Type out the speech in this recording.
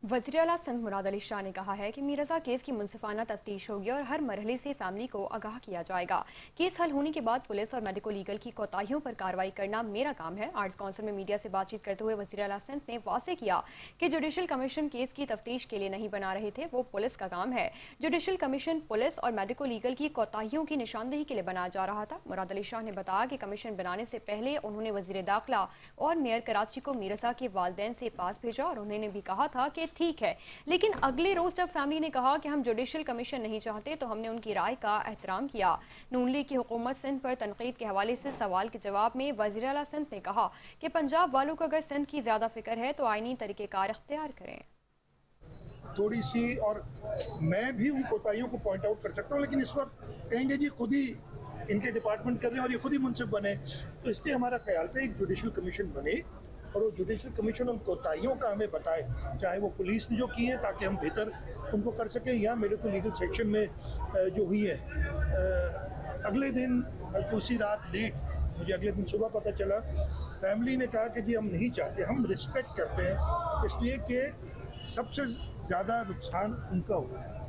वज़ीर आला सिंध मुराद अली शाह ने कहा है कि मीरज़ा केस की मुनसिफाना तफ्तीश होगी और हर मरहले से फैमिली को आगाह किया जाएगा। केस हल होने के बाद पुलिस और मेडिको लीगल की कोताहियों पर कार्रवाई करना मेरा काम है। आर्ट्स काउंसिल में मीडिया से बातचीत करते हुए वज़ीर आला सिंध ने वाज़ेह किया कि जुडिशल कमीशन केस की तफ्तीश के लिए नहीं बना रहे थे, वो पुलिस का काम है। जुडिशल कमीशन पुलिस और मेडिको लीगल की कोताहियों की निशानदेही के लिए बनाया जा रहा था। मुराद अली शाह ने बताया कि कमीशन बनाने से पहले उन्होंने वज़ीर दाखिला और मेयर कराची को मीरज़ा के वालिदैन से पास भेजा और उन्होंने भी कहा था कि ठीक है, लेकिन अगले रोज जब फैमिली ने कहा कि हम जुडिशल कमीशन नहीं चाहते तो हमने उनकी राय का एहतराम किया। नून लीग की हुकूमत सिंध पर तनकीद के हवाले से सवाल के जवाब में वज़ीर आला सिंध ने कहा कि पंजाब वालों को अगर सिंध की ज्यादा फिक्र है तो आईनी तरीक़ेकार इख्तियार करें। थोड़ी सी और मैं भी उन कोताहियों को पॉइंट आउट कर सकता हूँ, लेकिन इस वक्त कहेंगे जी खुद ही इनके डिपार्टमेंट कर रहे हैं और ये खुद ही मुनसिफ बने, तो इसलिए हमारा ख्याल था एक जुडिशल कमीशन बने और वो जुडिशल कमीशन उन कोताहियों का हमें बताए, चाहे वो पुलिस ने जो की है, ताकि हम बेहतर उनको कर सकें, या मेरे को लीगल सेक्शन में जो हुई है अगले दिन उसी रात लेट, मुझे अगले दिन सुबह पता चला, फैमिली ने कहा कि जी हम नहीं चाहते, हम रिस्पेक्ट करते हैं, इसलिए कि सबसे ज़्यादा नुकसान उनका हुआ है।